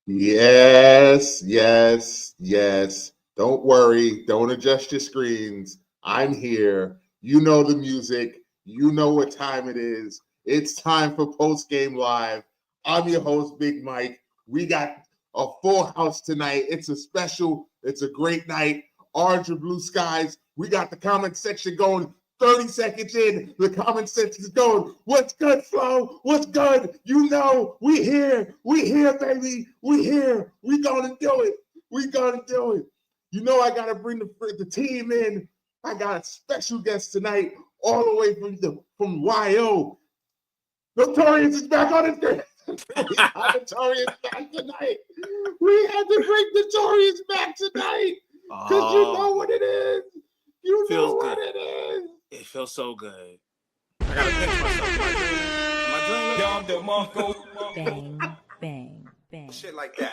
Yes, yes, yes. Don't worry. Don't adjust your screens. I'm here. You know the music. You know what time it is. It's time for Post Game Live. I'm your host, Big Mike. We got a full house tonight. It's a great night. Orange and blue skies. We got the comment section going 30 seconds in. The comment section is going, what's good, Flo? What's good? You know, we here, baby. We here. We gonna do it. We gonna do it. You know, I gotta bring the team in. I got a special guest tonight, all the way from YO. Notorious is back on his game. We got Notorious back tonight. We had to bring Notorious back tonight. Because you know what it is. You know what it is. It feels so good. I gotta pinch myself. Am I Bang, bang, bang. Shit like that.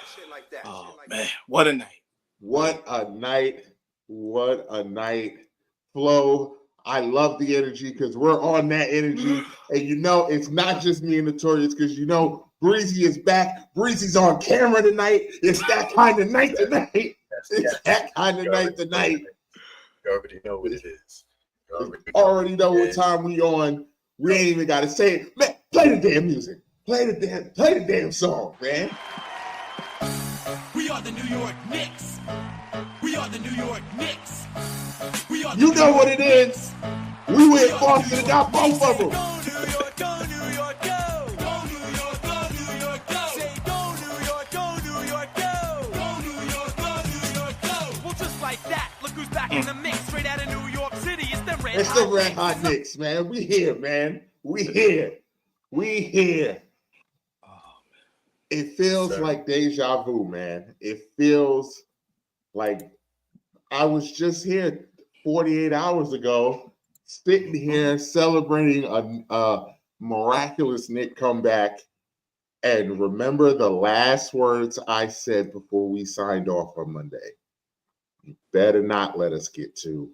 Oh, man. What a night. What a night. What a night. Flo, I love the energy because we're on that energy. And you know, it's not just me and Notorious because you know, Breezy is back. Breezy's on camera tonight. It's that kind of night tonight. It's that kind of night tonight. You already know what it is. Already know what time we on. We ain't even got to say it. Man, play the damn music. Play the damn song, man. We are the New York Knicks. We are the New York Knicks. We are You know what it is. We went Boston and got both of them. Go New York, go New York, go. Go New York, go New York, go. Say go New York, go New York, go. Go New York, go New York, go. Well, just like that, look who's back in the mix. Straight out of New York City, it's the Red It's the Red Hot Knicks, man. We here, man. We here. It feels like deja vu, man. It feels like I was just here 48 hours ago, sitting here celebrating a miraculous Knick comeback. And remember the last words I said before we signed off on Monday. You better not let us get two.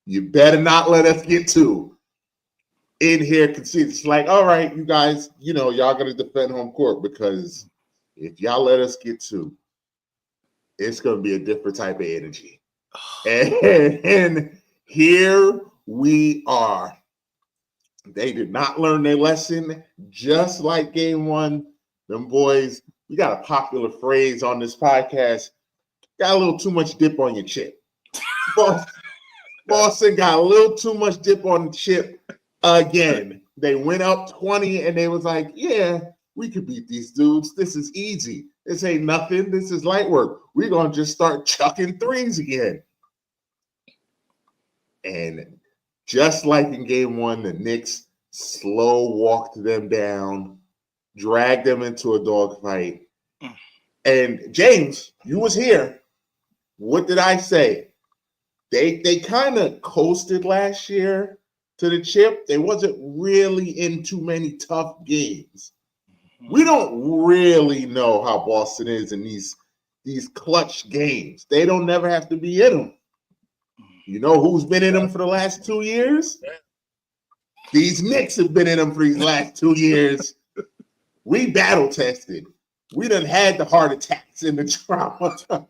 You better not let us get two. In here, concede. It's like, all right, you guys, you know, y'all gonna defend home court because if y'all let us get two, it's gonna be a different type of energy. And here we are. They did not learn their lesson, just like game one. Them boys, we got a popular phrase on this podcast. Got a little too much dip on your chip. Boston got a little too much dip on the chip again. They went up 20 and they was like, yeah, we could beat these dudes. This is easy. This ain't nothing. This is light work. We're going to just start chucking threes again. And just like in game one, the Knicks slow walked them down, dragged them into a dogfight. And James, you was here. What did I say? They kind of coasted last year to the chip. They wasn't really in too many tough games. We don't really know how Boston is in these clutch games. They don't never have to be in them. You know who's been in them for the last 2 years? These Knicks have been in them for these last 2 years. We battle tested. We done had the heart attacks and the trauma.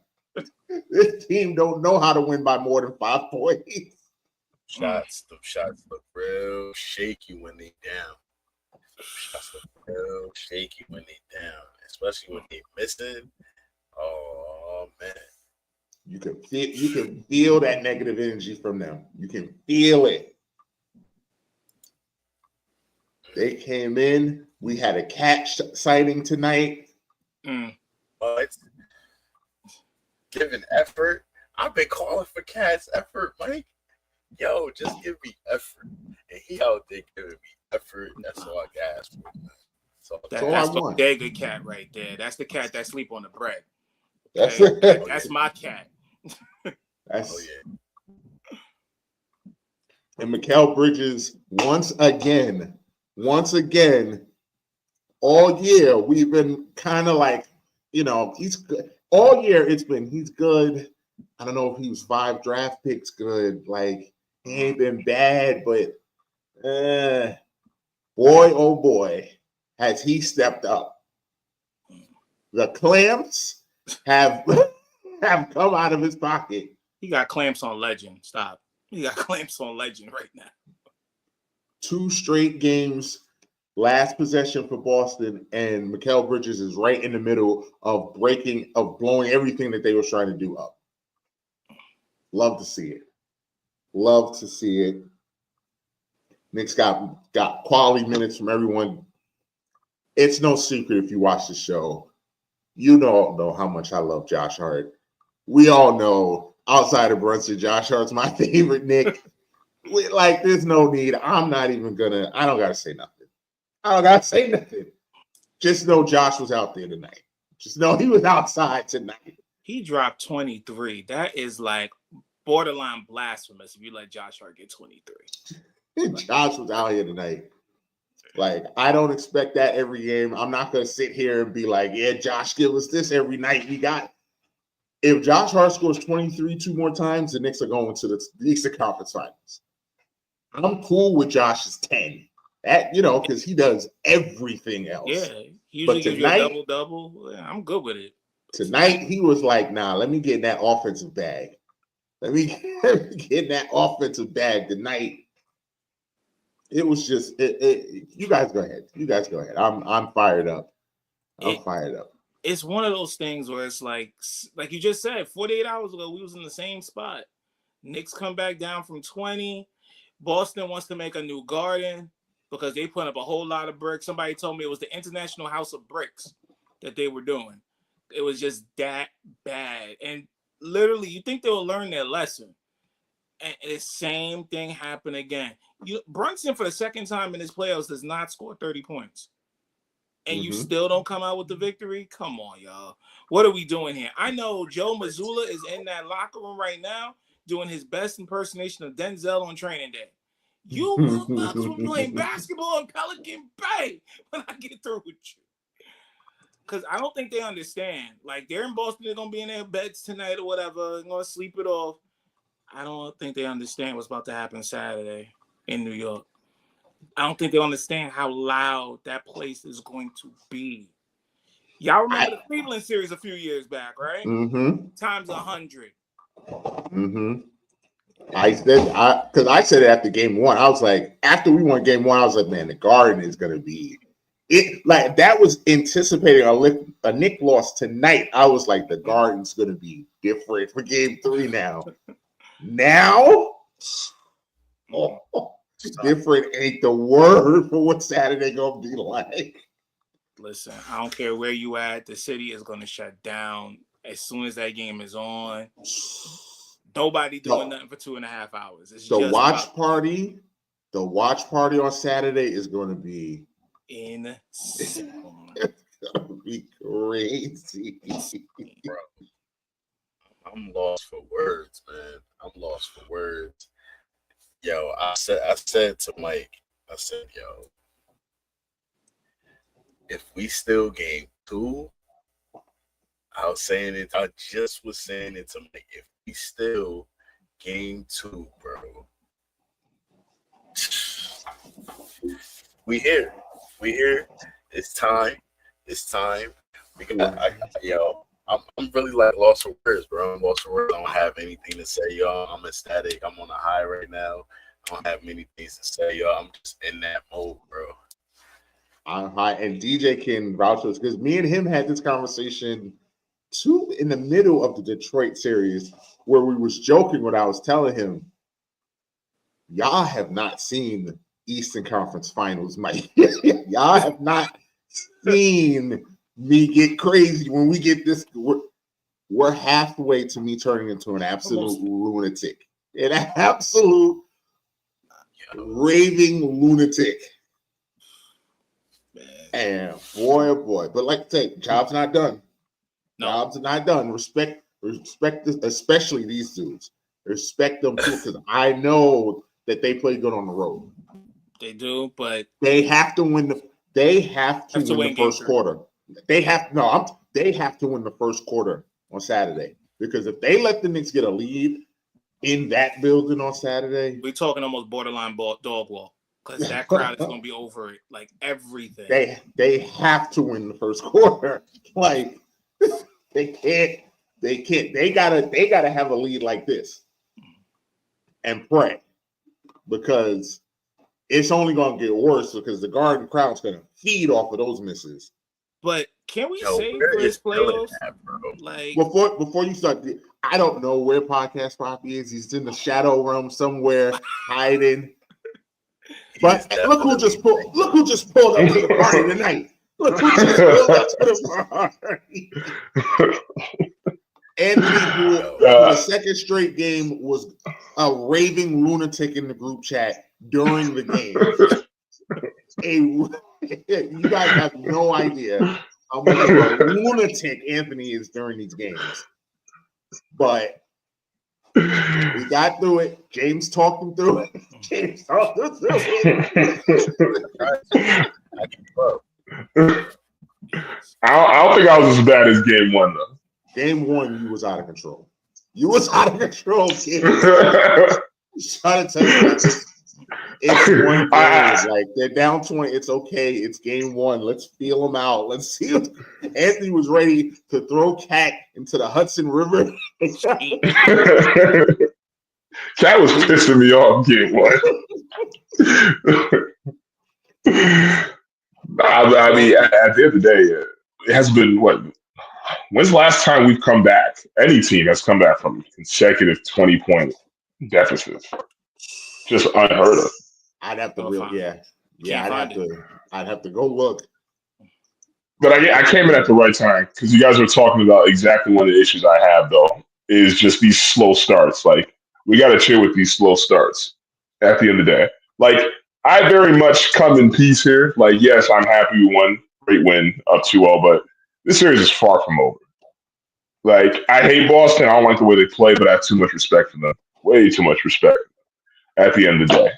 This team don't know how to win by more than 5 points. The shots look real shaky when they down. Shots look real shaky when they down, especially when they missing. Oh man, you can feel that negative energy from them. You can feel it. They came in. We had a catch sighting tonight. But giving effort. I've been calling for Cat's effort, Mike. Yo, just give me effort. And he out there giving me effort. That's all I can ask for. So that's the Bodega cat right there. That's the cat that sleep on the bread. Okay? That's my cat. And Mikal Bridges, once again, all year we've been kind of like, you know, he's good. All year he's good. I don't know if he was 5 draft picks good. Like, he ain't been bad, but boy, oh boy, has he stepped up. The clamps have come out of his pocket. He got clamps on Legend. Stop. He got clamps on Legend right now. 2 straight games, last possession for Boston, and Mikal Bridges is right in the middle of blowing everything that they were trying to do up. Love to see it. Love to see it. Knicks got quality minutes from everyone. It's no secret if you watch the show. You don't know how much I love Josh Hart. We all know, outside of Brunson, Josh Hart's my favorite Knick. There's no need. I don't got to say nothing. Just know Josh was out there tonight. Just know he was outside tonight. He dropped 23. That is like borderline blasphemous if you let Josh Hart get 23. Josh was out here tonight. I don't expect that every game. I'm not going to sit here and be like, yeah, Josh, give us this every night. If Josh Hart scores 23 2 more times, the Knicks are going to the Eastern Conference Finals. I'm cool with Josh's 10. That, because he does everything else. Yeah, he usually gives you a double-double. Yeah, I'm good with it. Tonight, he was like, nah, let me get in that offensive bag. Let me get in that offensive bag tonight. It was just, you guys go ahead. I'm fired up. Fired up. It's one of those things where it's like you just said, 48 hours ago, we was in the same spot. Knicks come back down from 20. Boston wants to make a new garden because they put up a whole lot of bricks. Somebody told me it was the International House of Bricks that they were doing. It was just that bad. And literally, you think they'll learn their lesson. And the same thing happened again. Brunson, for the second time in his playoffs, does not score 30 points. And you still don't come out with the victory? Come on, y'all. What are we doing here? I know Joe Mazzulla is in that locker room right now doing his best impersonation of Denzel on training day. You motherfuckers were playing basketball in Pelican Bay when I get through with you. Because I don't think they understand. They're in Boston, they're going to be in their beds tonight or whatever, they're going to sleep it off. I don't think they understand what's about to happen Saturday in New York. I don't think they understand how loud that place is going to be. Y'all remember the Cleveland series a few years back, right? Times 100. I said it after game 1. I was like, after we won game 1, I was like, man, the Garden is going to be it. That was anticipating a Knick loss tonight. I was like, the Garden's going to be different for game 3 now. Different ain't the word for what Saturday gonna be like. Listen, I don't care where you at. The city is gonna shut down as soon as that game is on. Nobody doing nothing for 2.5 hours. It's the watch party on Saturday is gonna be insane. It's gonna be crazy, bro. I'm lost for words, man. Yo, I said to Mike, yo, if we still game 2, I just was saying it to Mike, if we still game 2, bro, we here. It's time. I'm really lost for words, bro. I'm lost for words. I don't have anything to say, y'all. I'm ecstatic. I'm on a high right now. I don't have many things to say, y'all. I'm just in that mode, bro. I'm high, and DJ can vouch for this because me and him had this conversation in the middle of the Detroit series where we was joking when I was telling him, y'all have not seen the Eastern Conference Finals, Mike. Y'all have not seen me get crazy when we get this. We're halfway to me turning into an absolute lunatic. An absolute raving lunatic. And boy, oh boy. But like I say, job's not done. No. Jobs are not done. Respect this, especially these dudes. Respect them too, because I know that they play good on the road. They do, but they have to win the first quarter. They have to win the first quarter on Saturday. Because if they let the Knicks get a lead in that building on Saturday, we're talking almost borderline dog wall. because that crowd is going to be over it, like everything. They have to win the first quarter. Like they can't. They gotta have a lead like this and pray, because it's only gonna get worse, because the Garden crowd's gonna feed off of those misses. But can we say for his playoffs? Like before you start, I don't know where Podcast Poppy is. He's in the shadow realm somewhere hiding. But look who just pulled up to the party tonight. Look who just pulled up to the party. Anthony, who for the second straight game was a raving lunatic in the group chat during the game. You guys have no idea how much of a lunatic Anthony is during these games. But we got through it. James talked him through it. I don't think I was as bad as game one, though. Game one, you was out of control. You was out of control, kid. I'm trying to tell you, it's one game. Like, they're down 20. It's okay. It's game one. Let's feel them out. Let's see. Anthony was ready to throw Cat into the Hudson River. Cat was pissing me off game one. I mean, at the end of the day, it has been what? When's the last time we've come back? Any team has come back from consecutive 20-point deficits. Just unheard of. I'd have to I'd have to go look. But I came in at the right time, because you guys were talking about exactly one of the issues I have, though, is just these slow starts. Like, we got to chill with these slow starts at the end of the day. Like, I very much come in peace here. Like, yes, I'm happy we won. Great win, up 2-0, but this series is far from over. Like, I hate Boston. I don't like the way they play, but I have too much respect for them. Way too much respect. At the end of the day,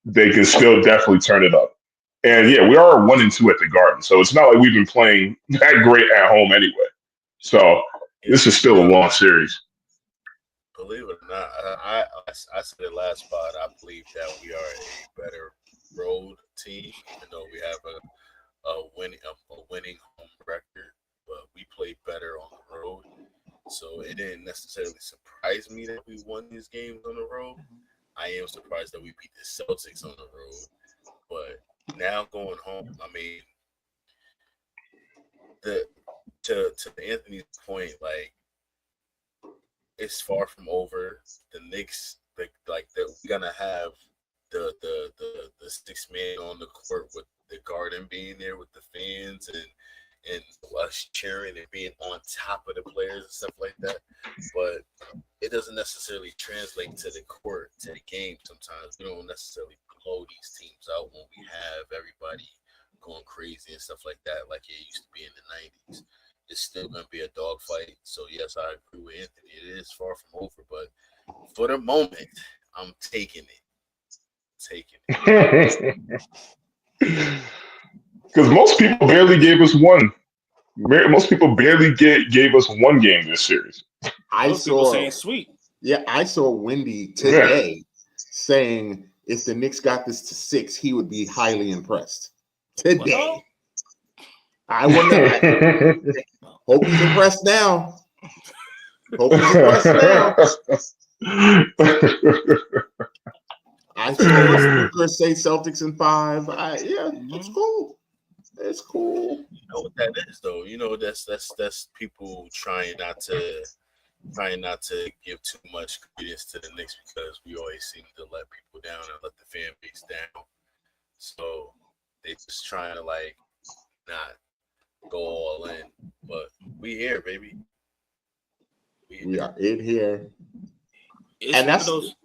they can still definitely turn it up. And yeah, we are 1-2 at the Garden, so it's not like we've been playing that great at home anyway. So this is still a long series. Believe it or not, I said it last spot. I believe that we are a better road team, even though we have a winning home record, but we played better on the road. So it didn't necessarily surprise me that we won these games on the road. I am surprised that we beat the Celtics on the road. But now going home, I mean, to Anthony's point, like, it's far from over. The Knicks, we're gonna have the 6 man on the court with the Garden being there with the fans and us cheering and being on top of the players and stuff like that. But it doesn't necessarily translate to the court, to the game sometimes. We don't necessarily blow these teams out when we have everybody going crazy and stuff like that, like it used to be in the 90s. It's still going to be a dogfight. So, yes, I agree with Anthony. It is far from over. But for the moment, I'm taking it. Because most people barely gave us one. Most people barely gave us one game this series. Most people saying sweet. Yeah, I saw Wendy today saying if the Knicks got this to 6, he would be highly impressed. Today. Well, I wonder. Hope he's impressed now. Hope he's impressed now. I saw Booker say Celtics in 5. It's cool. It's cool. You know what that is, though. You know that's people trying not to give too much credence to the Knicks, because we always seem to let people down and let the fan base down. So they just trying to not go all in. But we here, baby. We are in here. And that's those.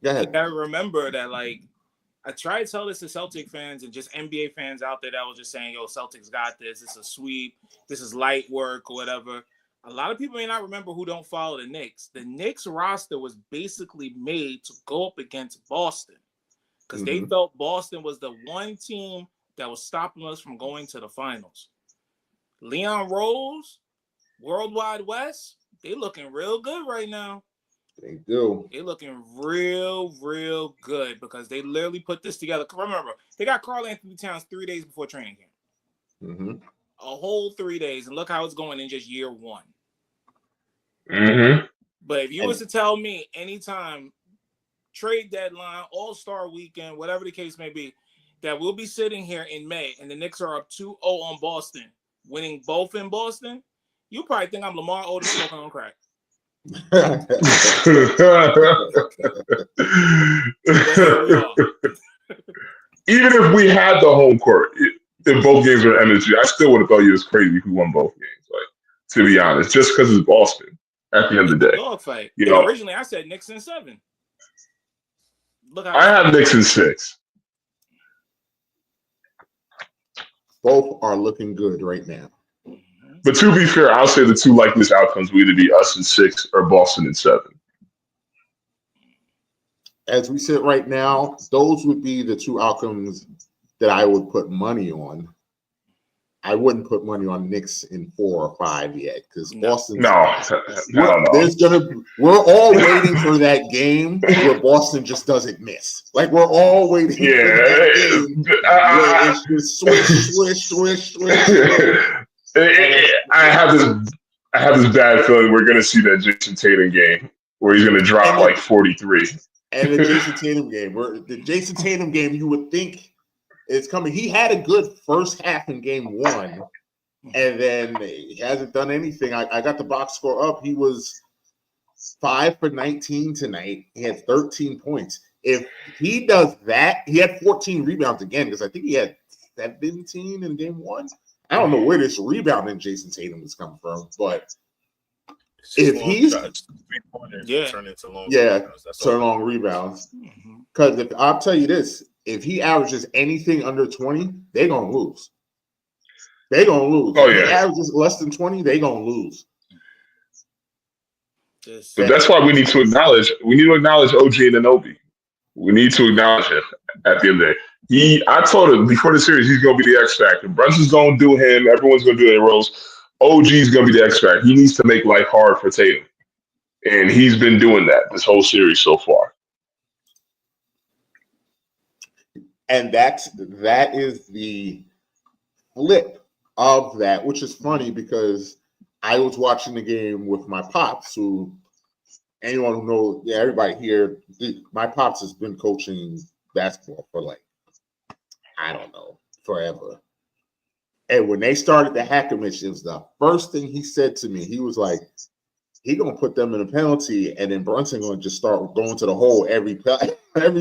Go ahead. You gotta remember that, I try to tell this to Celtic fans and just NBA fans out there that was just saying, yo, Celtics got this. It's a sweep. This is light work or whatever. A lot of people may not remember who don't follow the Knicks. The Knicks roster was basically made to go up against Boston because they felt Boston was the one team that was stopping us from going to the finals. Leon Rose, Worldwide West, they looking real good right now. They do. They're looking real good because they literally put this together. Remember, they got Karl Anthony Towns 3 days before training camp. Mm-hmm. A whole 3 days, and look how it's going in just year one. Mm-hmm. But if you was to tell me anytime, trade deadline, All-Star weekend, whatever the case may be, that we'll be sitting here in May and the Knicks are up 2-0 on Boston, winning both in Boston, you probably think I'm Lamar Odom smoking on crack. Even if we had the home court, if both games were MSG, I still would have thought you was crazy if we won both games. Like, to be honest, just because it's Boston. At the end of the day, dogfight. You know, originally I said Knicks in 7. Look, I have Knicks in 6. Both are looking good right now. But to be fair, I'll say the two likeliest outcomes will either be us in 6 or Boston in 7. As we sit right now, those would be the two outcomes that I would put money on. I wouldn't put money on Knicks in 4 or 5 yet because Boston. No. We're all waiting for that game where Boston just doesn't miss. Like we're all waiting for that game where it's just swish. I have this bad feeling we're gonna see that Jason Tatum game where he's gonna drop like 43. And the Jason Tatum game, you would think it's coming. He had a good first half in game 1, and then he hasn't done anything. I got the box score up. He was 5 for 19 tonight. He had 13 points. If he does that, he had 14 rebounds again because I think he had 17 in game 1. I don't know where this rebounding Jason Tatum is coming from, but if he's turn into long rebounds. Because if I'll tell you this, if he averages anything under 20, they're gonna lose. Oh yeah. If he averages less than 20, they're gonna lose. But that's why we need to acknowledge OG Anunoby. We need to acknowledge him at the end of the day. I told him before the series he's gonna be the X Factor. Brunson's gonna do him, everyone's gonna do their roles. OG's gonna be the X Factor. He needs to make life hard for Tatum. And he's been doing that this whole series so far. And that is the flip of that, which is funny because I was watching the game with my pops, who anyone who knows, everybody here, my pops has been coaching basketball for like, I don't know, forever. And when they started the Hackamish, it was the first thing he said to me. He was like, he gonna put them in a penalty, and then Brunson gonna just start going to the hole every play. That's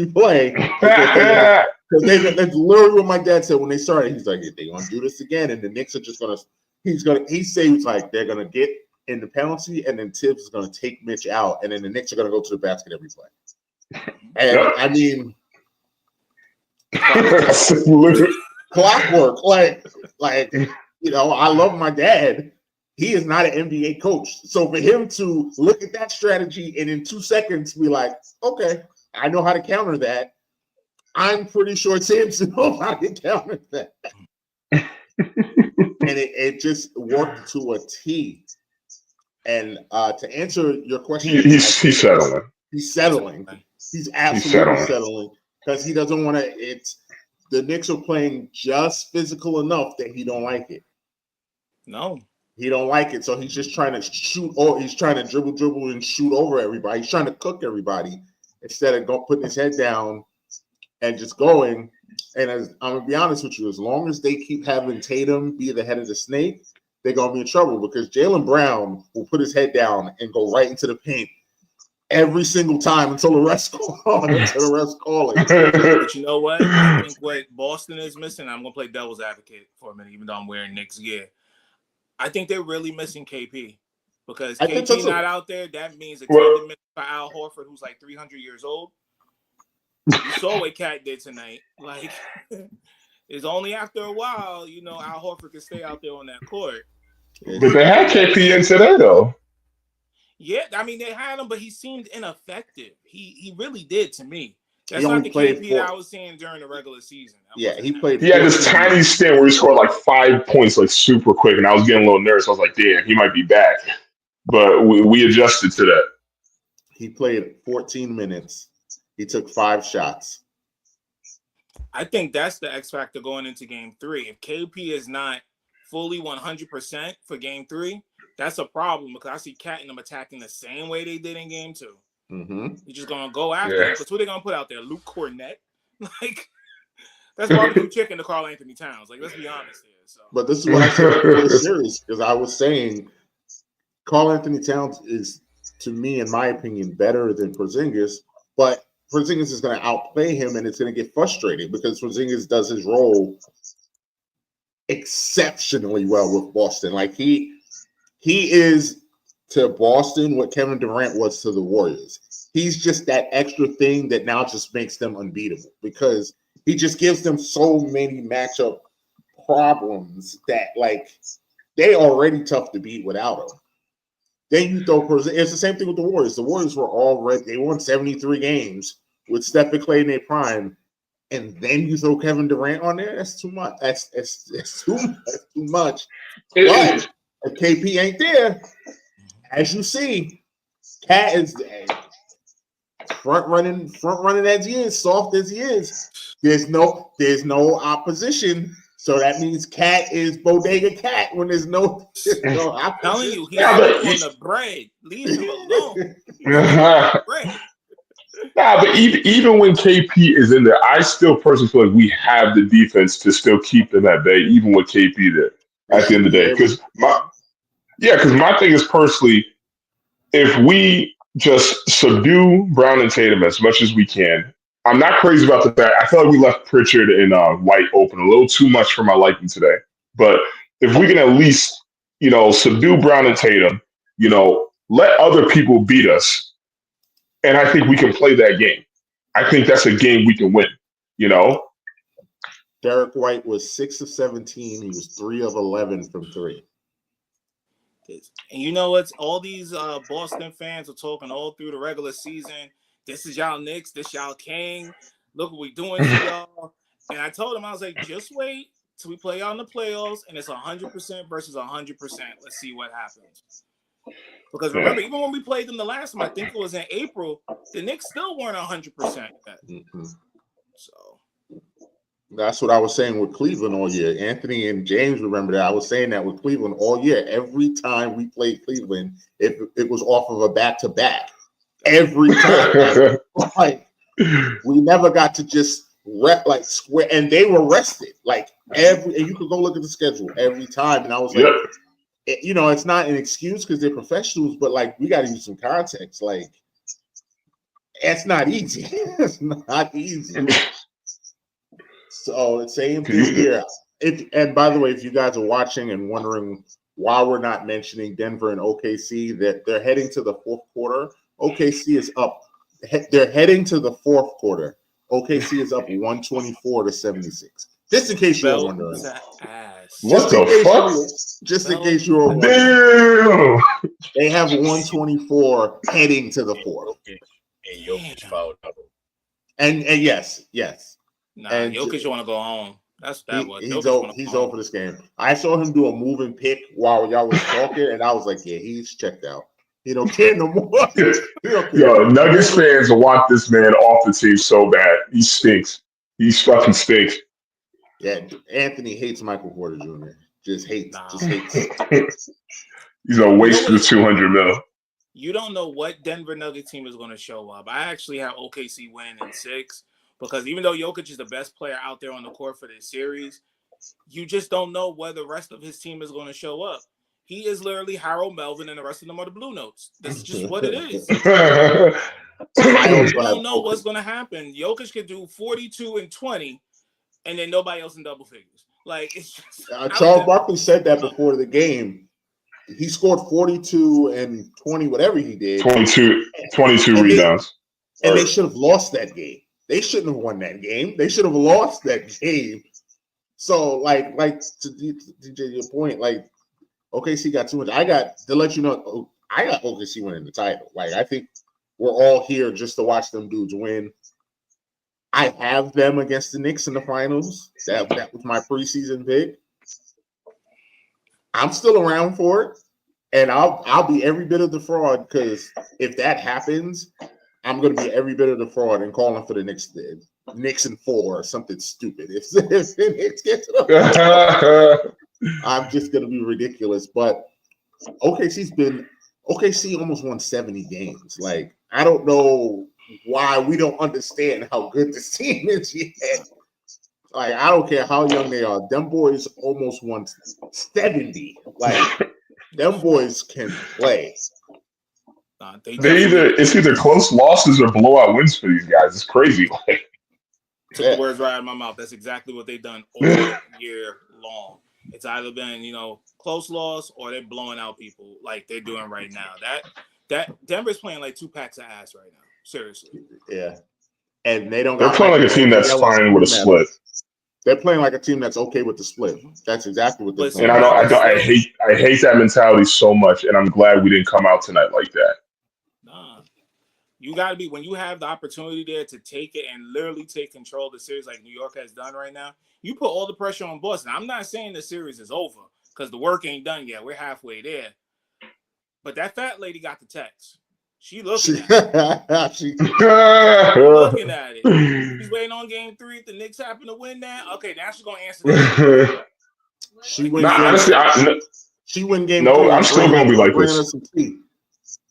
literally what my dad said when they started. He's like, they gonna do this again, and the Knicks are just gonna. He says like they're gonna get in the penalty, and then Tibbs is gonna take Mitch out, and then the Knicks are gonna go to the basket every play. And I mean, clockwork. Like I love my dad. He is not an NBA coach. So for him to look at that strategy and in 2 seconds be like, okay, I know how to counter that. I'm pretty sure Samson knows how to counter that. And it just worked to a T. And to answer your question, he's settling. He's settling. He's absolutely settling because he doesn't want to. The Knicks are playing just physical enough that he don't like it. No. He don't like it, so he's just trying to shoot, or he's trying to dribble and shoot over everybody. He's trying to cook everybody instead of putting his head down and just going. And I'm gonna be honest with you, as long as they keep having Tatum be the head of the snake, they're gonna be in trouble because Jaylen Brown will put his head down and go right into the paint every single time until the refs call it. But you know what? I think what Boston is missing. I'm gonna play devil's advocate for a minute, even though I'm wearing Knicks gear. I think they're really missing KP because KP not out there. That means extended minutes for Al Horford, who's like 300 years old. You saw what Cat did tonight. Like, it's only after a while, Al Horford can stay out there on that court. But they had KP in today, though. Yeah, I mean, they had him, but he seemed ineffective. He really did to me. That's not the KP that I was seeing during the regular season. He played. He had this tiny stint where he scored like 5 points, like super quick, and I was getting a little nervous. I was like, "Damn, he might be back," but we adjusted to that. He played 14 minutes. He took 5 shots. I think that's the X factor going into game 3. If KP is not fully 100% for game 3, that's a problem because I see Cat and them attacking the same way they did in game 2. Mm-hmm. You're just gonna go after him because who they gonna put out there? Luke Cornett, like that's barbecue chicken to Karl Anthony Towns. Like, let's be honest here. So, but this is what I said before the series because I was saying Karl Anthony Towns is, to me, in my opinion, better than Porzingis, but Porzingis is going to outplay him, and it's going to get frustrating because Porzingis does his role exceptionally well with Boston. Like he is to Boston what Kevin Durant was to the Warriors. He's just that extra thing that now just makes them unbeatable because he just gives them so many matchup problems that like they already tough to beat without him. Then you throw Porzingis. It's the same thing with the Warriors. The Warriors were already, they won 73 games with Steph and Clay in their prime, and then you throw Kevin Durant on there. That's too much. That's too much. But if KP ain't there, as you see, Cat is front running as he is, soft as he is. There's no opposition. So that means Cat is Bodega Cat when there's no I'm telling you, he's on the bread. Leave him alone. Nah, but even when KP is in there, I still personally feel like we have the defense to still keep them at bay, even with KP there at the end of the day. Because my thing is personally, if we just subdue Brown and Tatum as much as we can, I'm not crazy about the fact. I feel like we left Pritchard and White open a little too much for my liking today. But if we can at least, subdue Brown and Tatum, let other people beat us, and I think we can play that game. I think that's a game we can win. Derek White was 6 of 17. He was 3 of 11 from 3. And you know what? All these Boston fans are talking all through the regular season. This is y'all Knicks. This y'all King. Look what we doing to y'all. And I told him, I was like, just wait till we play y'all in the playoffs, and it's 100% versus 100%. Let's see what happens. Because remember, even when we played them the last time, I think it was in April, the Knicks still weren't 100% yet. Mm-hmm. So that's what I was saying with Cleveland all year. Anthony and James remember that. I was saying that with Cleveland all year. Every time we played Cleveland, it was off of a back-to-back. Every time. Like, we never got to just square, and they were rested. And you could go look at the schedule every time. And I was like, it's not an excuse because they're professionals, but we got to use some context. It's not easy. It's not easy. So same thing here. And by the way, if you guys are watching and wondering why we're not mentioning Denver and OKC, that they're heading to the fourth quarter. OKC is up. They're heading to the fourth quarter. OKC is up 124-76. Just in case you were wondering. What the fuck? Just in case you were wondering. Damn. They have 124 heading to the fourth. And Jokic fouled out. And yes. Nah, and Jokic want to go home. That's bad. He's over this game. I saw him do a moving pick while y'all was talking, and I was like, yeah, he's checked out. He don't care no more. Yo, Nuggets fans want this man off the team so bad. He stinks. He fucking stinks. Yeah, Anthony hates Michael Porter Jr. Just hates. He's a waste of 200 mil. You don't know what Denver Nuggets team is going to show up. I actually have OKC winning in 6 because even though Jokic is the best player out there on the court for this series, you just don't know where the rest of his team is going to show up. He is literally Harold Melvin, and the rest of them are the Blue Notes. That's just what it is. I don't know what's going to happen. Jokic could do 42 and 20, and then nobody else in double figures. It's just Charles Barkley said that before the game. He scored 42 and 20, whatever he did. 22 rebounds. And they should have lost that game. They shouldn't have won that game. They should have lost that game. So, to your point, OKC got too much. I got OKC winning the title. I think we're all here just to watch them dudes win. I have them against the Knicks in the finals. That was my preseason pick. I'm still around for it. And I'll be every bit of the fraud because if that happens, I'm going to be every bit of the fraud and calling for the Knicks in 4 or something stupid. If the Knicks get to the I'm just going to be ridiculous. But OKC almost won 70 games. Like, I don't know why we don't understand how good this team is yet. Like, I don't care how young they are. Them boys almost won 70. Like, them boys can play. It's either close losses or blowout wins for these guys. It's crazy. Took the words right out of my mouth. That's exactly what they've done all year long. It's either been, close loss or they're blowing out people like they're doing right now. That Denver's playing like 2 packs of ass right now. Seriously. Yeah. And they're playing like a team that's fine with a split. They're playing like a team that's okay with the split. That's exactly what they're playing. And I hate that mentality so much, and I'm glad we didn't come out tonight like that. Nah. You got to be, when you have the opportunity there to take it and literally take control of the series like New York has done right now, you put all the pressure on Boston. I'm not saying the series is over because the work ain't done yet. We're halfway there. But that fat lady got the text. She looking at it. She's looking at it. She's waiting on game 3. If the Knicks happen to win that, okay, now she's going to answer that. She win game 3. No, I'm still going to be like this.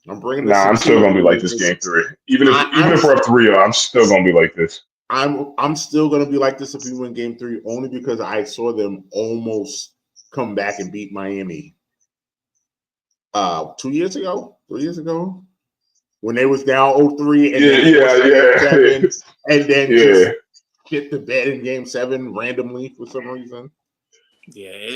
I'm still going to be like this game 3. Even if we're up 3-0, I'm still going to be like this. I'm still going to be like this if we win game 3, only because I saw them almost come back and beat Miami 3 years ago, when they was down 0-3 and and then just hit the bed in game 7 randomly for some reason. Yeah,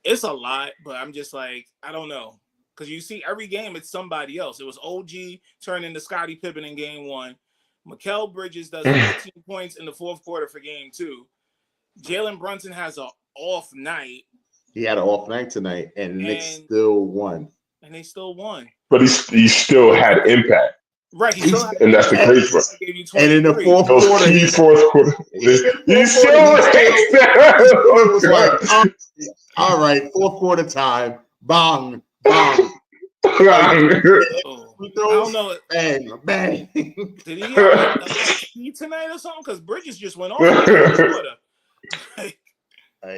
it's a lot, but I'm just like, I don't know. Because you see every game, it's somebody else. It was OG turning into Scottie Pippen in game 1. Mikal Bridges does 15 points in the 4th quarter for game 2. Jalen Brunson has an off night. He had an off night tonight, and Knicks still won. And they still won. But he still had impact. Right. And that's the crazy part. And in the 4th quarter, he still was like, all right, 4th quarter time. Bang, bang. I don't know. Bang. Did he have a key tonight or something? Because Bridges just went off in the 4th quarter.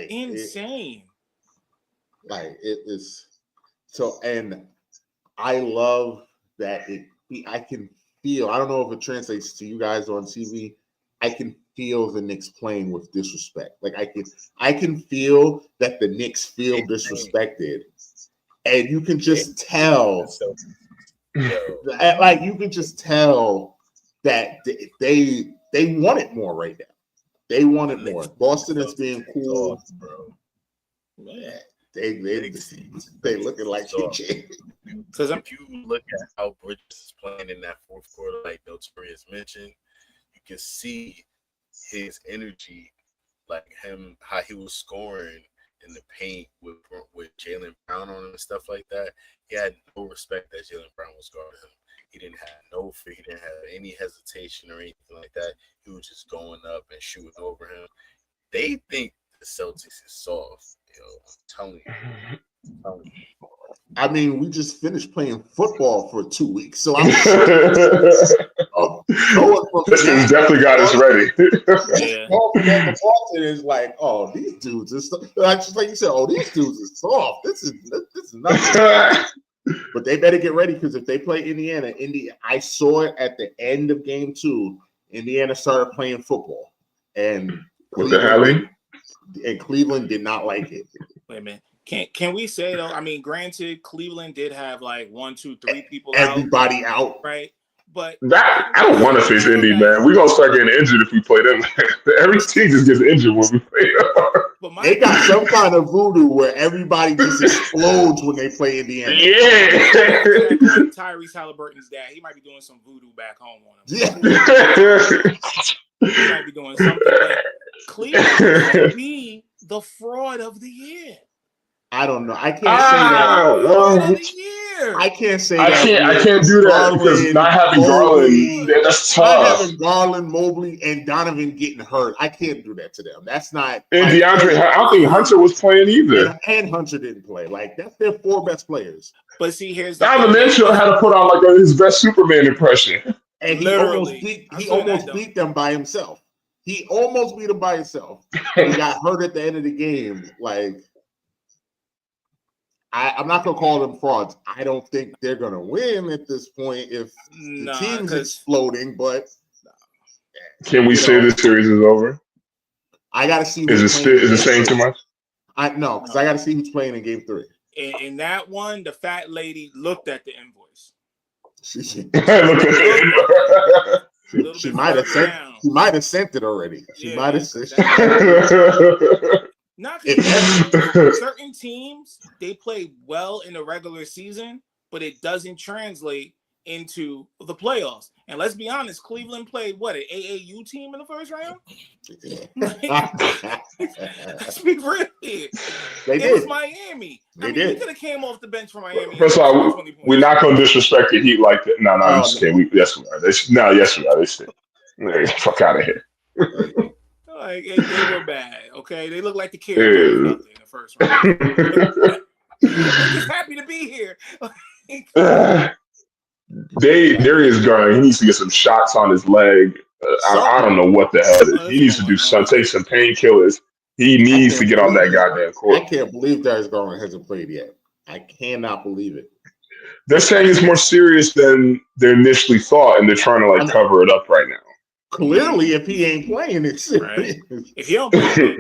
Insane. It is so, and I love that I can feel, I don't know if it translates to you guys on TV. I can feel the Knicks playing with disrespect. Like I can feel that the Knicks feel disrespected. And you can just tell, like you can just tell that they want it more right now. They want it more. Boston is being cool, bro. Man, they looking like because if you look at how Bridges is playing in that 4th quarter, like Notorious mentioned, you can see his energy, like him, how he was scoring in the paint with Jaylen Brown on him and stuff like that. He had no respect that Jaylen Brown was guarding him. He didn't have no fear. He didn't have any hesitation or anything like that. He was just going up and shooting over him. They think the Celtics is soft. I'm telling you. I mean, we just finished playing football for 2 weeks, so I'm sure this has definitely got us ready. Boston is like, oh, these dudes are just like you said. Oh, these dudes are soft. This is nothing. But they better get ready because if they play Indiana, I saw it at the end of game 2. Indiana started playing football, and what the hell? And Cleveland did not like it. Wait a minute. Can we say though? I mean, granted, Cleveland did have like 1, 2, 3 people everybody out, right? But I don't want to face Indy, man. We're gonna start getting injured if we play them. Every team just gets injured when we play them. But they got some kind of voodoo where everybody just explodes when they play Indiana. Yeah. Tyrese Halliburton's dad, he might be doing some voodoo back home on him. Yeah. He might be doing something. But Cleveland might be the fraud of the year. I don't know. I can't say that. Fraud of the year. year. I can't say I can't do that because not having Garland, that's not tough. having Garland, Mobley, and Donovan getting hurt. I can't do that to them. That's not. And like, DeAndre, I don't think Hunter was playing either. And Hunter didn't play. Like, that's their 4 best players. But see, here's the Donovan thing. Mitchell had to put on like his best Superman impression. And Literally. he almost beat them by himself. He almost beat them by himself. He got hurt at the end of the game. Like, I'm not gonna call them frauds. I don't think they're gonna win at this point if the team's exploding. But can we say this series is over? I gotta see. Is it saying too much? No, because I gotta see who's playing in Game 3. In that one, the fat lady looked at the invoice. She might have sent. She might have sent it already. She might have sent. Not certain teams, they play well in the regular season, but it doesn't translate into the playoffs. And let's be honest, Cleveland played what, an AAU team in the first round? Let's be real here. It was Miami. They did. We could have came off the bench for Miami. First of all, we're not going to disrespect the Heat like that. No, I'm just kidding. Yes, we are. Yes, we are. They stink. Fuck out of here. Like, they were bad, okay? They look like the kids in the first round. I'm just happy to be here. Darius Garland, he needs to get some shots on his leg. I don't know what the hell it is. He needs to do take some painkillers. He needs to get on that goddamn court. I can't believe Darius Garland hasn't played yet. I cannot believe it. They're saying it's more serious than they initially thought, and they're trying to cover it up right now. Clearly, if he ain't playing, it's serious. Right. If you don't play,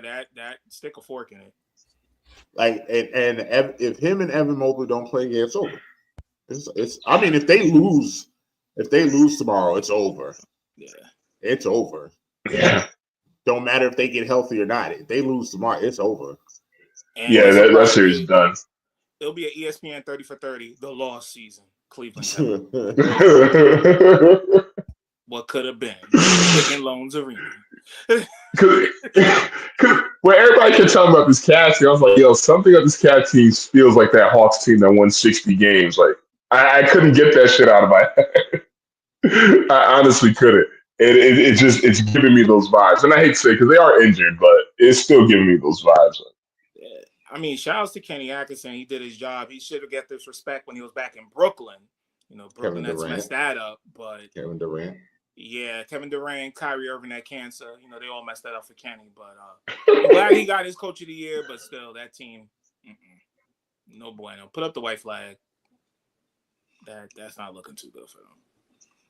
that stick a fork in it. Like, and if him and Evan Mobley don't play, it's over. It's. I mean, if they lose tomorrow, it's over. Yeah, it's over. Yeah. Don't matter if they get healthy or not. If they lose tomorrow, it's over. And that series is done. It'll be an ESPN 30 for 30, the lost season. Cleveland. What could have been? Taking Loans Arena. Cause when everybody kept talking about this Cavs team, I was like, yo, something of this Cavs team feels like that Hawks team that won 60 games. Like, I couldn't get that shit out of my head. I honestly couldn't. It's giving me those vibes. And I hate to say it because they are injured, but it's still giving me those vibes. Yeah. I mean, shout outs to Kenny Atkinson. He did his job. He should have got this respect when he was back in Brooklyn. You know, Brooklyn has messed that up. But Kevin Durant. Yeah, Kevin Durant, Kyrie Irving had cancer. You know, they all messed that up for Kenny. But I'm glad he got his coach of the year. But still, that team, no bueno. Put up the white flag. That's not looking too good for them.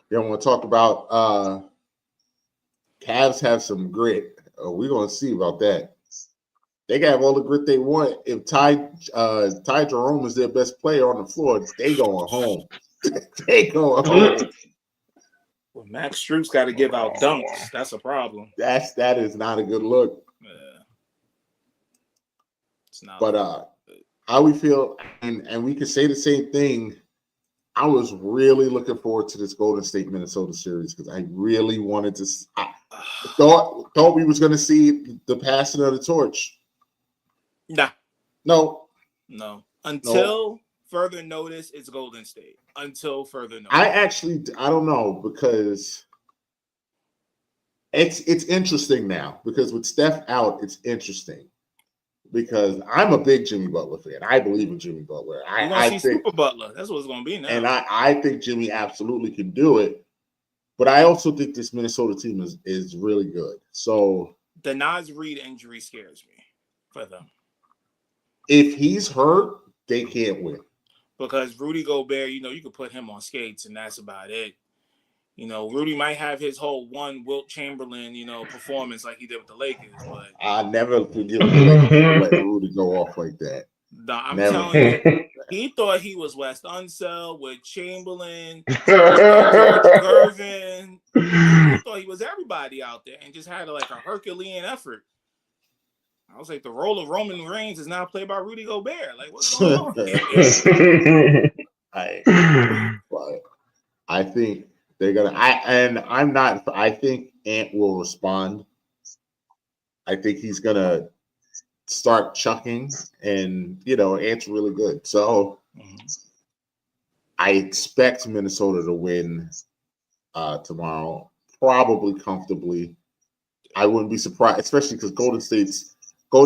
You want to talk about Cavs have some grit. We're going to see about that. They got all the grit they want. If Ty Jerome is their best player on the floor, they going home. They going home. Well, Max Strus got to give out dunks. That's a problem. That is not a good look. Yeah. It's not. But how we feel, and we could say the same thing. I was really looking forward to this Golden State Minnesota series because I really wanted to. I thought we was going to see the passing of the torch. No. Until further notice, it's Golden State. Until further notice, I don't know because it's interesting now because with Steph out, it's interesting. Because I'm a big Jimmy Butler fan. I believe in Jimmy Butler. I think Super Butler. That's what it's going to be now. And I think Jimmy absolutely can do it. But I also think this Minnesota team is really good. So the Naz Reid injury scares me for them. If he's hurt, they can't win. Because Rudy Gobert, you could put him on skates and that's about it. Rudy might have his whole one Wilt Chamberlain, performance like he did with the Lakers, but I never forgive let Rudy go off like that. Nah, I'm telling you, he thought he was West Unseld with Chamberlain, Gervin. He thought he was everybody out there and just had a Herculean effort. I was like, the role of Roman Reigns is now played by Rudy Gobert. Like, what's going on? I think they're gonna. I think Ant will respond. I think he's gonna start chucking, and Ant's really good. So I expect Minnesota to win tomorrow, probably comfortably. I wouldn't be surprised, especially because Golden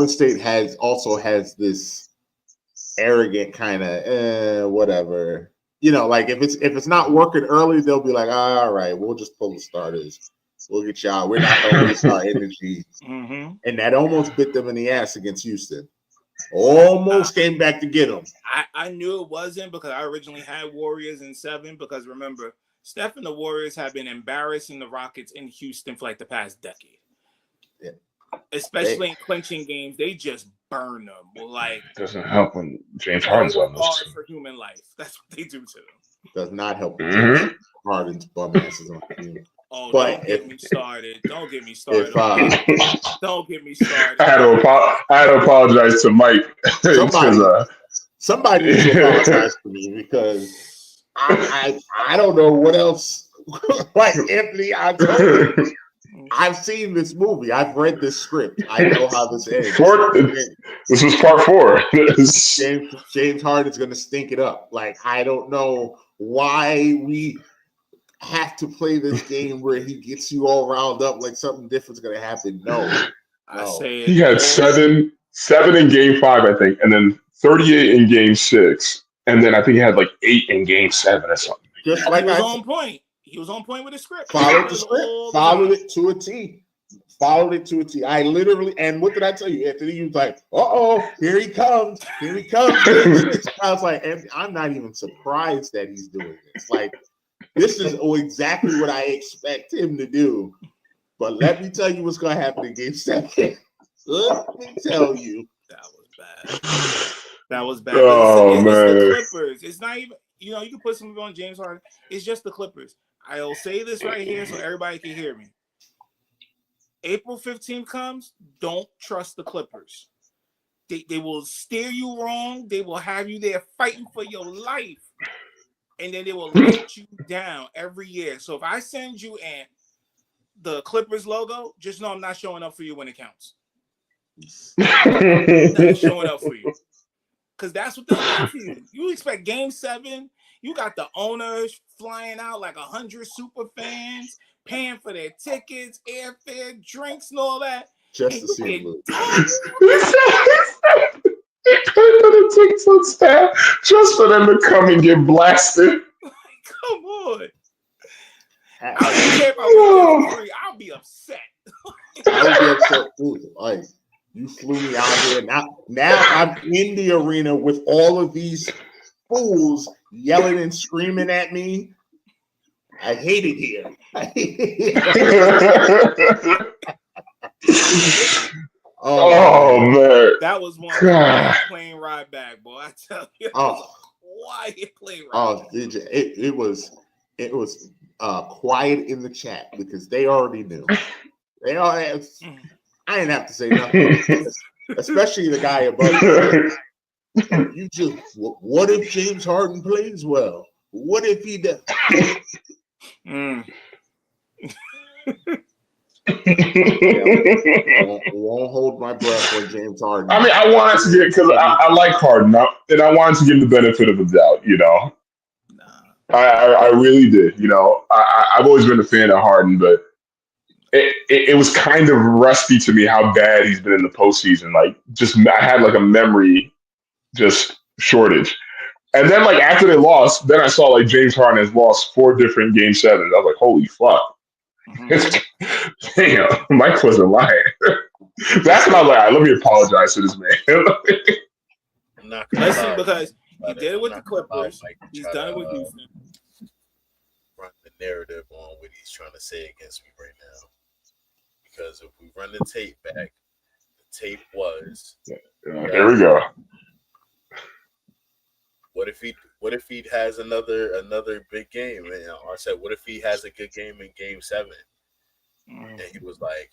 State has this arrogant kind of whatever. Like if it's not working early, they'll be like, all right, we'll just pull the starters. We'll get y'all. We're not gonna waste our energy. Mm-hmm. And that almost bit them in the ass against Houston. Almost came back to get them. I knew it wasn't because I originally had Warriors in 7 because remember, Steph and the Warriors have been embarrassing the Rockets in Houston for like the past decade. Yeah. Especially in clinching games, they just burn them. Like doesn't help when James Harden's on this hard team. for human life. That's what they do to them. Does not help. Mhm. Harden's bum asses on the team. Oh, But don't get me started. Don't get me started. Don't get me started. I had to apologize to Mike. Somebody needs to apologize to me because I don't know what else. Like Anthony, I told you, I've seen this movie. I've read this script. I know how this ends. This was part 4. James Harden's going to stink it up. Like, I don't know why we have to play this game where he gets you all riled up like something different's going to happen. No. I say he had 7 in game 5, I think, and then 38 in game 6. And then I think he had like 8 in game 7 or something. Just like he was on point. He was on point with the script. Followed the script. Followed it to a T. Followed it to a T. I literally, and what did I tell you, Anthony? You was like, here he comes. Here he comes. I was like, I'm not even surprised that he's doing this. Like, this is exactly what I expect him to do. But let me tell you what's going to happen in game 7. Let me tell you. That was bad. That was bad. Oh, it's man. the Clippers. It's not even, you can put something on James Harden. It's just the Clippers. I'll say this right here so everybody can hear me. April 15th comes, don't trust the Clippers. They will steer you wrong. They will have you there fighting for your life. And then they will let you down every year. So if I send you the Clippers logo, just know I'm not showing up for you when it counts. I'm not showing up for you. Because that's what they do for you. You expect game 7. You got the owners flying out like 100 super fans, paying for their tickets, airfare, drinks, and all that. Just to see them. Just for them to come and get blasted. Come on. I don't care if I win free. I'll be upset. I would be upset too. Like, you flew me out here. Now I'm in the arena with all of these fools yelling and screaming at me. I hate it here. Oh man, that was one plane ride back, boy. I tell you, quiet plane ride. It was quiet in the chat because they already knew. I didn't have to say nothing, especially the guy above. You just, what if James Harden plays well? What if he does? Won't hold my breath for James Harden. I mean, I wanted to get, because I like Harden, and I wanted to give him the benefit of the doubt. I really did. I've always been a fan of Harden, but it was kind of rusty to me how bad he's been in the postseason. Like, I had like a memory shortage. And then, like, after they lost, then I saw like James Harden has lost 4 different game 7s. I was like, holy fuck. Damn, Mike wasn't lying. That's when I was like, all right, let me apologize to this man. Listen, because he did it with the Clippers. He's done it with Houston. Run the narrative on what he's trying to say against me right now. Because if we run the tape back, the tape was. There we go. What if he has another big game? And I said, what if he has a good game in game 7? And he was like,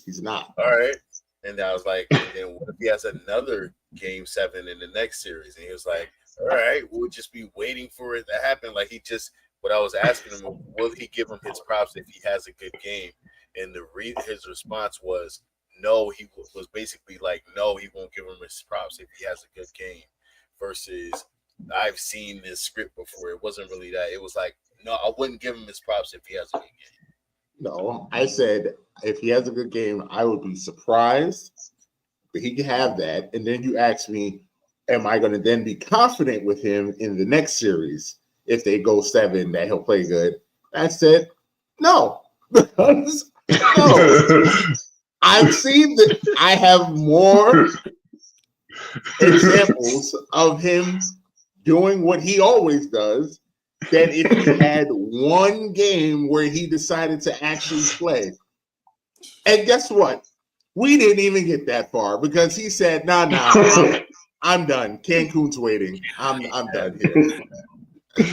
he's not. All right. And I was like, and then what if he has another game 7 in the next series? And he was like, all right, we'll just be waiting for it to happen. Like, what I was asking him, will he give him his props if he has a good game? And his response was no. He was basically like, no, he won't give him his props if he has a good game. Versus I've seen this script before. It wasn't really that. It was like, no, I wouldn't give him his props if he has a good game. No, I said if he has a good game, I would be surprised, but he can have that. And then you ask me, am I going to then be confident with him in the next series if they go 7 that he'll play good? I said, no. Because, no. I've seen that. I have more examples of him doing what he always does than if he had one game where he decided to actually play. And guess what? We didn't even get that far because he said, nah, I'm done. Cancun's waiting. I'm done here.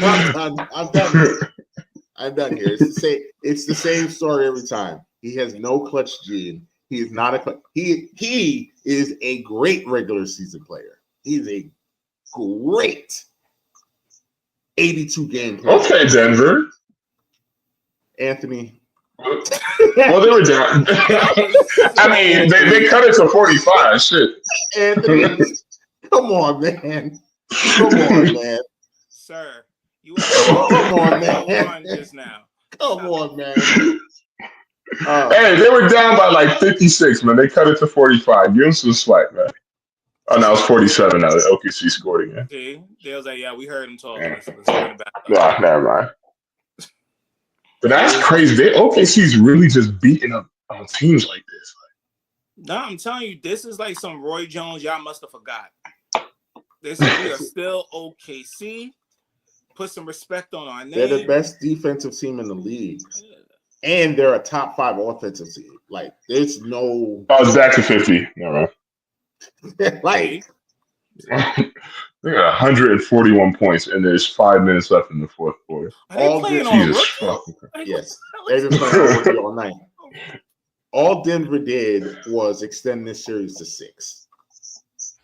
I'm done here. I'm done here. It's the same story every time. He has no clutch gene. He is not a he is a great regular season player. He's a great 82 game player. Okay, Denver. Anthony. Well, they were down. I mean, they cut it to 45. Shit. Anthony, come on, man. Come on, man. Sir, you come on, man. Just now. Come on, man. Hey, they were down by like 56, man. They cut it to 45. Give them some slack, man. Oh, now it's 47 now. The OKC scored again. See, they was like, yeah, we heard him talking. Yeah. Let's bring it back up. Nah, never mind. But that's crazy. OKC's really just beating up on teams like this. No, I'm telling you, this is like some Roy Jones. Y'all must have forgot. We are still OKC. Put some respect on our name. They're the best defensive team in the league. And they're a top 5 offensive team. Like, there's no. Oh, it's back to 50. Never mind. Like, they got 141 points, and there's 5 minutes left in the fourth quarter. Are they playing on Jesus rookie? fucking. Yes. They've been playing on rookie all night. All Denver did was extend this series to 6.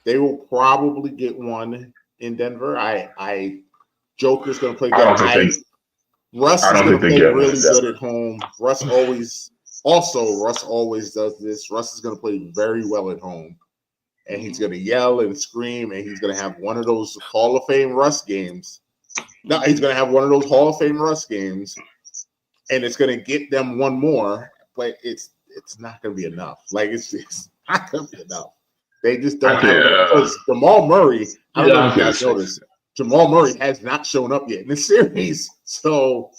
They will probably get one in Denver. Joker's going to play good. Russ is going to play really good at home. Russ always does this. Russ is going to play very well at home. And he's going to yell and scream, and he's going to have one of those Hall of Fame Russ games. No, he's going to have one of those Hall of Fame Russ games, and it's going to get them one more, but it's not going to be enough. Like, it's not going to be enough. They just don't have it. Because Jamal Murray, I don't know if you guys noticed, Jamal Murray has not shown up yet in the series. So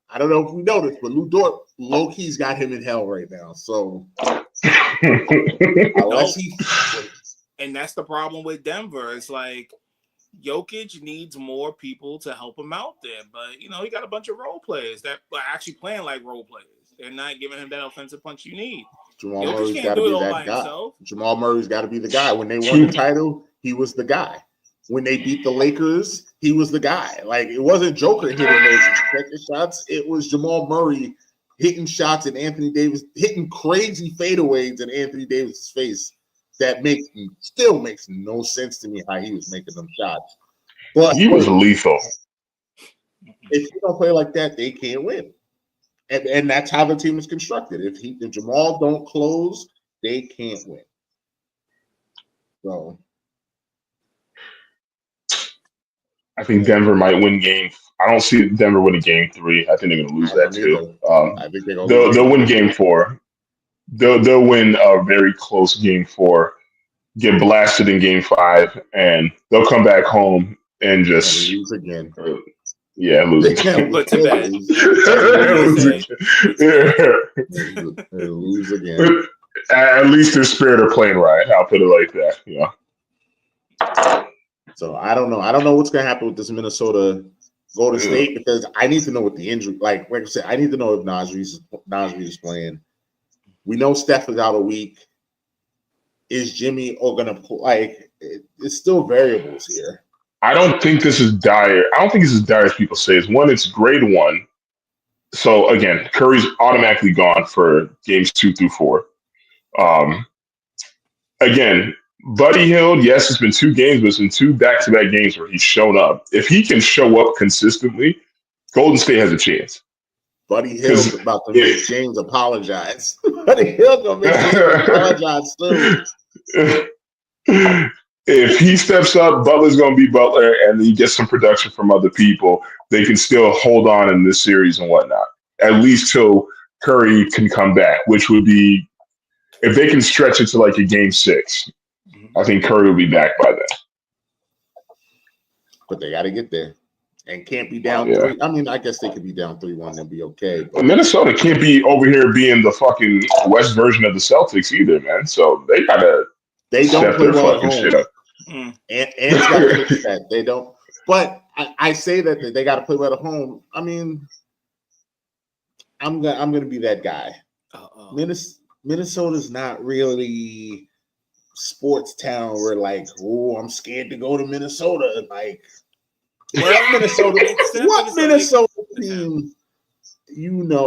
I don't know if we noticed, but Lou Dort low-key's got him in hell right now. So and that's the problem with Denver. It's like Jokic needs more people to help him out there. But, he got a bunch of role players that are actually playing like role players. They're not giving him that offensive punch you need. Jamal Murray's got to be that guy. Jamal Murray's got to be the guy. When they won the title, he was the guy. When they beat the Lakers, he was the guy. Like, it wasn't Joker hitting those second shots. It was Jamal Murray hitting shots and Anthony Davis hitting crazy fadeaways in Anthony Davis's face. That still makes no sense to me how he was making them shots. But he was lethal. If you don't play like that, they can't win. And that's how the team is constructed. If Jamal don't close, they can't win. So I think Denver might win game. I don't see Denver winning game 3. I think they're going to lose that too. I think they'll win game 4. They'll win a very close game 4, get blasted in game 5, and they'll come back home and just lose again. Lose again. Put to bed. Lose again. At least their spirit are playing right. I'll put it like that. Yeah. So I don't know. I don't know what's going to happen with this Minnesota Golden State because I need to know what the injury. Like I said, I need to know if Nasri is playing. We know Steph is out a week. Is Jimmy going to play? It's still variables here. I don't think this is dire. I don't think it's as dire as people say. It's grade 1. So again, Curry's automatically gone for games 2 through 4. Again, Buddy Hield, yes, it's been 2 games, but it's been 2 back-to-back games where he's shown up. If he can show up consistently, Golden State has a chance. Buddy Hield's about to make James apologize. Buddy Hield's gonna make James apologize soon. if he steps up, Butler's going to be Butler, and he gets some production from other people. They can still hold on in this series and whatnot, at least till Curry can come back, which would be if they can stretch it to like a game 6. I think Curry will be back by then. But they got to get there. And can't be down 3. I mean, I guess they could be down 3-1 and be okay. But Minnesota can't be over here being the fucking West version of the Celtics either, man. So they gotta don't play well at home. Shit up. And got to fix that. They don't. But I say that they got to play well at home. I mean, I'm gonna be that guy. Minnesota's not really sports town where like, oh, I'm scared to go to Minnesota. Like, well, what Minnesota team,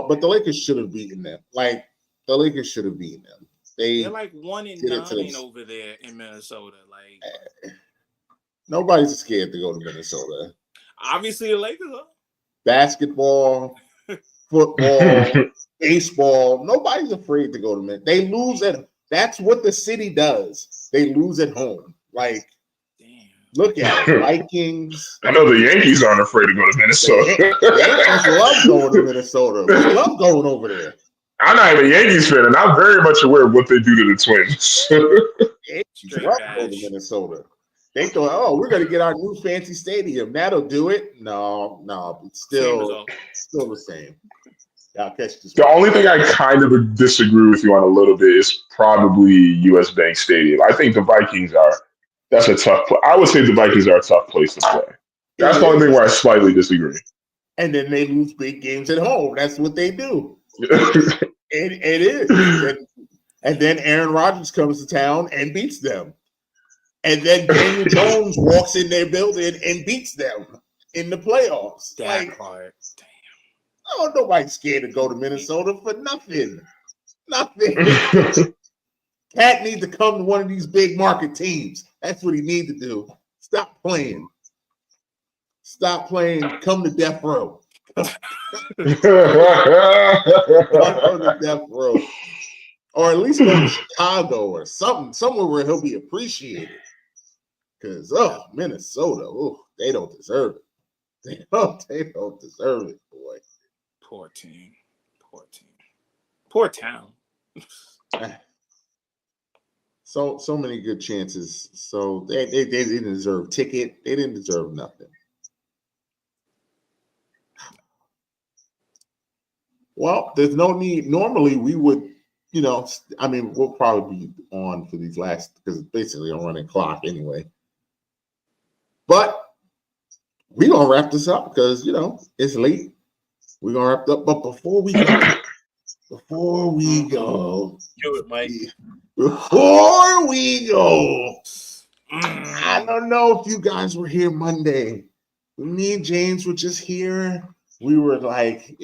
but the Lakers should have beaten them. Like, the Lakers should have beaten them. They're like 1-9 over there in Minnesota. Like, nobody's scared to go to Minnesota. Obviously, the Lakers are. Basketball, football, baseball. Nobody's afraid to go to Minnesota. They lose that's what the city does. They lose at home. Like, look at it. Vikings. I know the Yankees aren't afraid to go to Minnesota. Yankees love going to Minnesota. We love going over there. I'm not even a Yankees fan, and I'm very much aware of what they do to the Twins. Yankees love going to Minnesota. They thought, oh, we're going to get our new fancy stadium. That'll do it. No, it's still the same. Y'all catch this. The only thing I kind of disagree with you on a little bit is probably U.S. Bank Stadium. I think the Vikings that's a tough place. I would say the Vikings are a tough place to play. That's the only thing where I slightly disagree. And then they lose big games at home. That's what they do. It is. And then Aaron Rodgers comes to town and beats them. And then Daniel Jones walks in their building and beats them in the playoffs. That part. Damn. Oh, nobody's scared to go to Minnesota for nothing. Nothing. Cat needs to come to one of these big market teams. That's what he needs to do. Stop playing. Come to death row. Come to death row. Or at least go to Chicago or something, somewhere where he'll be appreciated. Because, Minnesota, they don't deserve it. They don't deserve it, boy. Poor team. Poor town. So many good chances. So they didn't deserve ticket. They didn't deserve nothing. Well, there's no need. Normally we would, we'll probably be on for these last, because it's basically a running clock anyway. But we're going to wrap this up because, it's late. We're going to wrap it up. But before we go, do it, Mike. Before we go, I don't know if you guys were here Monday. Me and James were just here. We were like,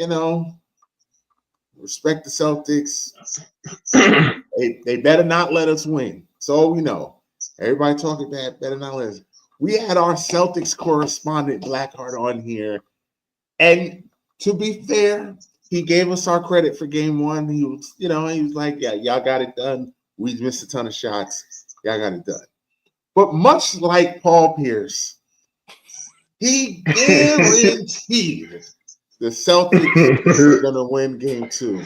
respect the Celtics. They better not let us win. So we know. Everybody talking bad, better not let us. We had our Celtics correspondent Blackheart on here. And to be fair, he gave us our credit for game 1. He was, he was like, yeah, y'all got it done. We missed a ton of shots. Y'all got it done. But much like Paul Pierce, he guaranteed the Celtics are going to win game 2.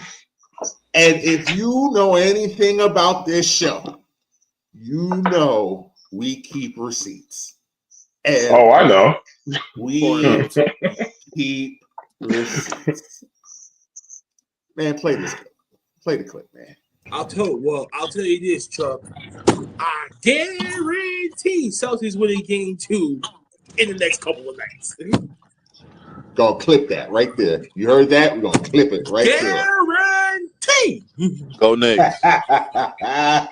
And if you know anything about this show, we keep receipts. And I know. We keep receipts. Man, play this clip. Play the clip, man. I'll tell you this, Chuck. I guarantee Celtics winning game 2 in the next couple of nights. Gonna clip that right there. You heard that? We're gonna clip it right Guarantee. Go Knicks. Yeah,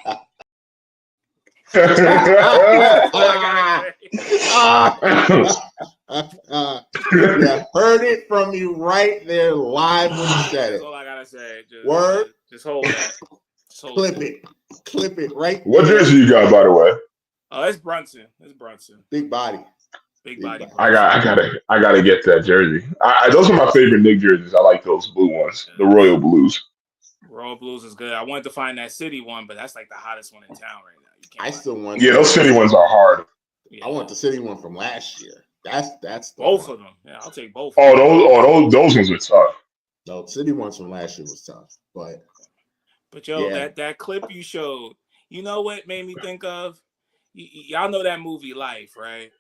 heard it from you right there live when you said it. That's all I gotta say. Just hold that. Clip it right What there. jersey you got, by the way? Oh, it's Brunson. Big body. Big body. I gotta get that jersey. Those are my favorite Knicks jerseys. I like those blue ones, the Royal Blues. Royal Blues is good. I wanted to find that city one, but that's like the hottest one in town right now. I still want. Yeah, those city ones are hard. Yeah. I want the city one from last year. That's the both one. of them. Yeah, I'll take both. Those ones are tough. No, city ones from last year was tough, but yo, yeah. that clip you showed, you know what made me think of? Y'all know that movie Life, right?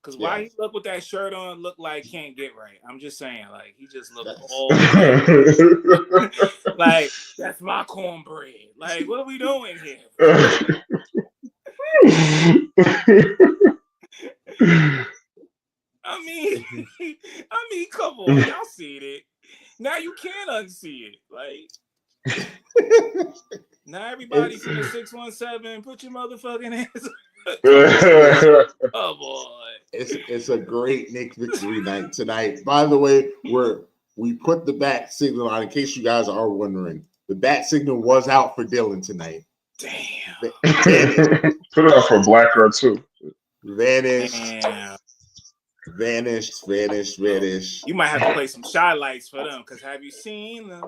Because why he look with that shirt on, look like Can't Get Right. I'm just saying, like he just looked all like that's my cornbread. Like, what are we doing here? I mean, come on, y'all see it. Now you can't unsee it. Like now everybody from the 617, put your motherfucking hands up. Oh boy. It's a great Knicks victory night tonight. By the way, we put the bat signal on in case you guys are wondering. The bat signal was out for Dylan tonight. Damn. Put it up for Black Girl too. Vanished. Damn. Vanished. You might have to play some shy lights for them, because have you seen them?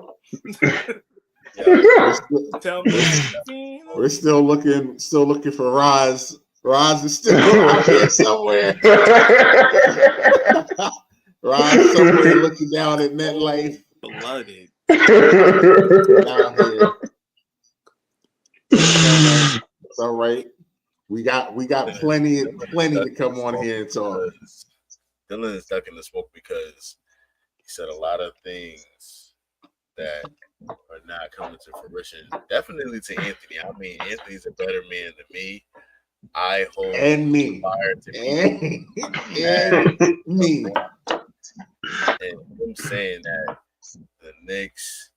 Tell me. We're still looking for Roz. Roz is still out here somewhere. Roz somewhere looking down at MetLife. Blooded. Down here. It's all right. We got plenty to come on here and talk. Dylan is ducking the smoke because he said a lot of things that are not coming to fruition. Definitely to Anthony. I mean, Anthony's a better man than me. I hold and me fire to and me. And him saying that the Knicks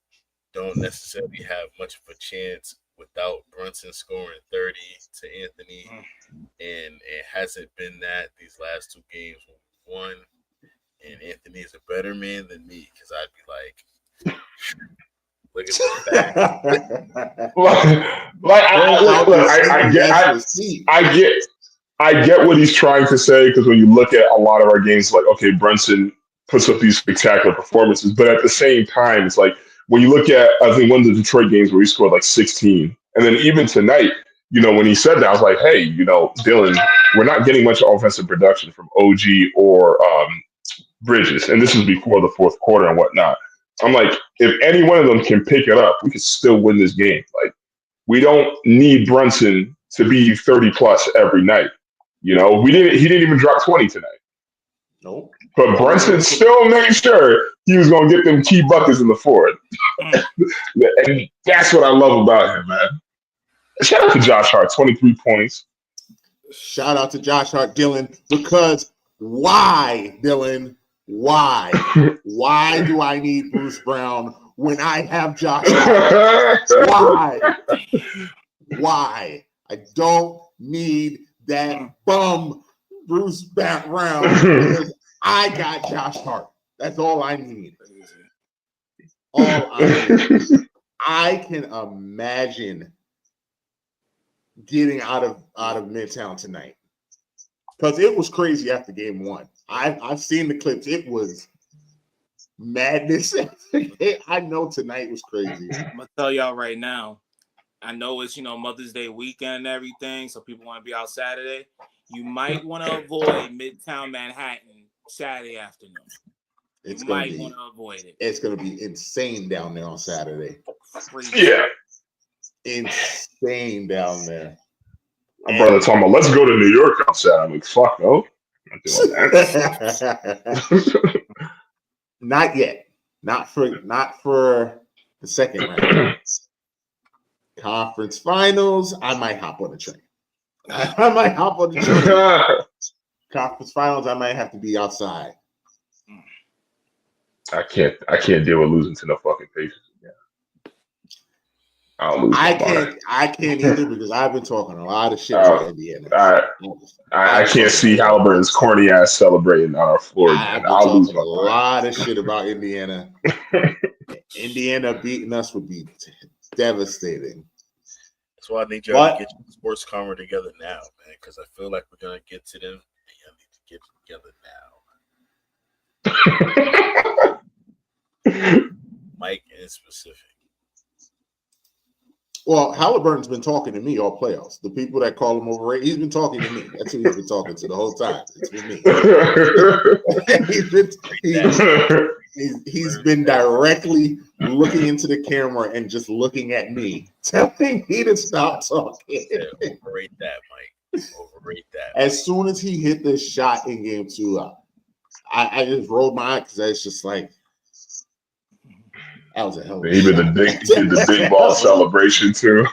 don't necessarily have much of a chance without Brunson scoring 30 to Anthony, and it hasn't been that these last two games when we won. And Anthony is a better man than me because I'd be like, look at that. I get what he's trying to say, because when you look at a lot of our games, like, okay, Brunson puts up these spectacular performances, but at the same time, it's like when you look at, I think, one of the Detroit games where he scored like 16, and then even tonight, when he said that, I was like, hey, Dylan, we're not getting much offensive production from OG or Bridges, and this is before the fourth quarter and whatnot. I'm like, if any one of them can pick it up, we could still win this game. Like, we don't need Brunson to be 30 plus every night. He didn't even drop 20 tonight. Nope. But Brunson still made sure he was going to get them key buckets in the fourth. And that's what I love about him, man. Shout out to Josh Hart, 23 points. Shout out to Josh Hart, Dylan, because why, Dylan? Why? Why do I need Bruce Brown when I have Josh Hart? Why? I don't need that bum Bruce Brown because I got Josh Hart. That's all I need. I can imagine getting out of Midtown tonight because it was crazy after game one. I've seen the clips. It was madness. I know tonight was crazy. I'm gonna tell y'all right now. I know it's Mother's Day weekend and everything, so people want to be out Saturday. You might want to avoid Midtown Manhattan Saturday afternoon. You might want to avoid it. It's gonna be insane down there on Saturday. Crazy. Yeah, insane down there. My brother told me, let's go to New York outside. I'm like, fuck no. I'm not doing that. Not yet. Not for the second round. Conference finals, I might hop on the train. Conference finals, I might have to be outside. I can't deal with losing to no fucking Pacers. I can't either because I've been talking a lot of shit about Indiana. I can't see Halliburton's corny ass celebrating on our floor again. I'll lose a lot of shit about Indiana. Indiana beating us would be devastating. That's why I need y'all to get your sports karma together now, man, because I feel like we're gonna get to them, and y'all need to get together now. Mike in specific. Well, Halliburton's been talking to me all playoffs. The people that call him overrated, he's been talking to me. That's who he's been talking to the whole time. It's been me. he's been directly looking into the camera and just looking at me, telling me to stop talking. Overrate that, Mike. Overrate that. As soon as he hit this shot in game 2, I just rolled my eyes because it's just like, that was a hell of a He did the big ball celebration too.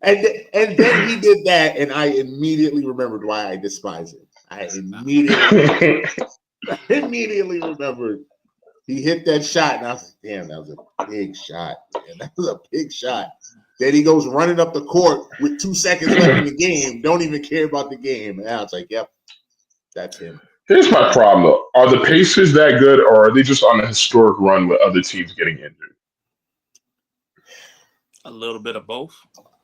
and then he did that, and I immediately remembered why I despise him. I immediately remembered he hit that shot, and I was like, damn, that was a big shot. Man. That was a big shot. Then he goes running up the court with 2 seconds left in the game, don't even care about the game. And I was like, yep, that's him. Here's my problem, though. Are the Pacers that good, or are they just on a historic run with other teams getting injured? A little bit of both.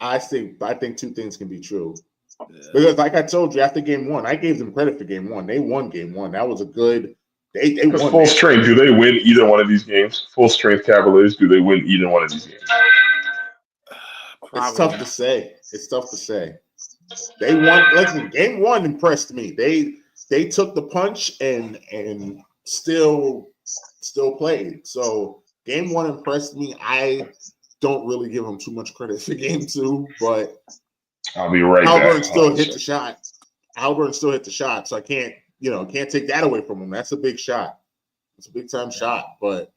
I think 2 things can be true. Yeah. Because like I told you, after game 1, I gave them credit for game 1. They won game 1. That was a good – they won. Full strength, do they win either one of these games? Full strength Cavaliers, do they win either one of these games? It's tough to say. It's tough to say. They won. Listen, game 1 impressed me. They took the punch and still played. So game 1 impressed me. I don't really give them too much credit for game 2, but I'll be right Halliburton back. still hit the shot. Halliburton still hit the shot, so I can't take that away from him. That's a big shot. It's a big time shot. But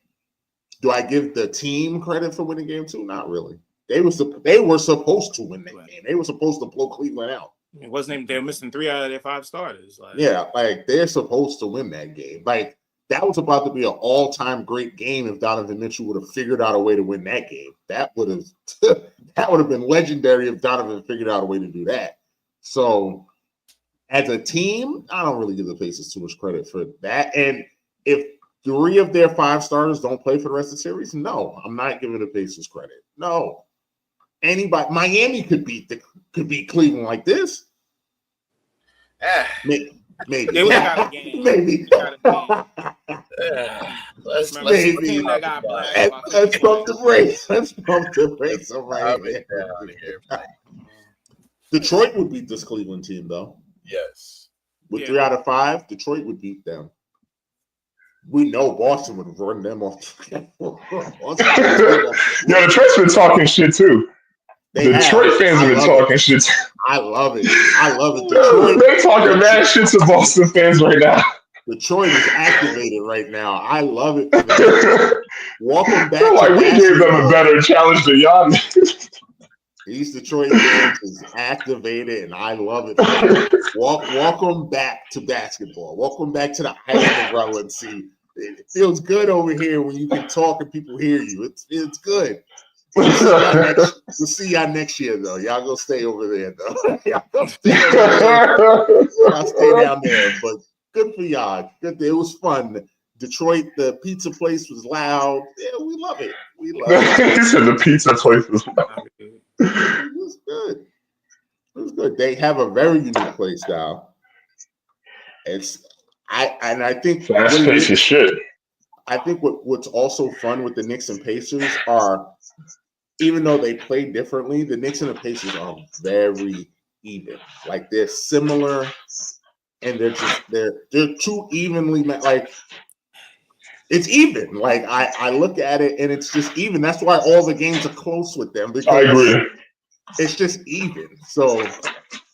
do I give the team credit for winning game 2? Not really. They were supposed to win that game. They were supposed to blow Cleveland out. It wasn't even, they're missing 3 out of their 5 starters. Like they're supposed to win that game. Like that was about to be an all-time great game if Donovan Mitchell would have figured out a way to win that game. That would have been legendary if Donovan figured out a way to do that. So as a team, I don't really give the Pacers too much credit for that. And if 3 of their 5 starters don't play for the rest of the series, no, I'm not giving the Pacers credit. No. Anybody, Miami could beat Cleveland like this. Maybe. They would have got a game. Maybe. Let's pump the brakes. Let's pump the brakes right here. Detroit would beat this Cleveland team, though. Yes. With 3 out of 5, Detroit would beat them. We know Boston would run them off. Detroit's been talking shit, too. Detroit fans have been talking shit. I love it. Detroit, they're talking mad shit to Boston fans right now. Detroit is activated right now. I love it. Welcome back. We gave them a better challenge than y'all. These Detroit fans is activated, and I love it. Welcome back to basketball. Welcome back to the Iron umbrella and see. It feels good over here when you can talk and people hear you. It's good. We'll see y'all next year, though. Y'all go stay over there, though. Y'all go stay over there. Y'all stay down there. But good for y'all. Good. It was fun. Detroit, the pizza place was loud. Yeah, we love it. We love it. He said the pizza place was loud. It was good. It was good. They have a very unique play style. I think fast-paced as shit. I think what's also fun with the Knicks and Pacers are, even though they play differently, the Knicks and the Pacers are very even. Like they're similar, and they're too evenly like it's even. Like I look at it and it's just even. That's why all the games are close with them because I agree. It's just even. So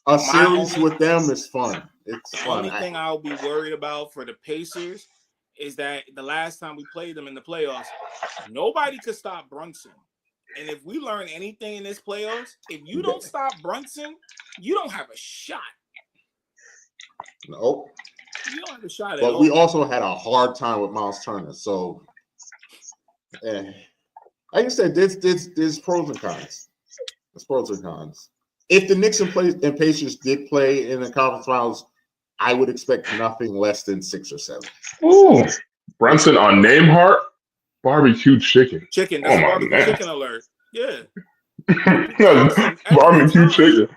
a series with them is fun. It's fun. The only thing I'll be worried about for the Pacers is that the last time we played them in the playoffs, nobody could stop Brunson. And if we learn anything in this playoffs, if you don't stop Brunson, you don't have a shot. No. You don't have a shot at all. But all. we also had a hard time with Miles Turner. So, like I said, there's pros and cons. There's pros and cons. If the Knicks and Pacers did play in the conference finals, I would expect nothing less than 6 or 7. Ooh, Brunson on Nameheart, barbecue chicken. Chicken. That's barbecue chicken alert. Yeah. Barbecue chicken.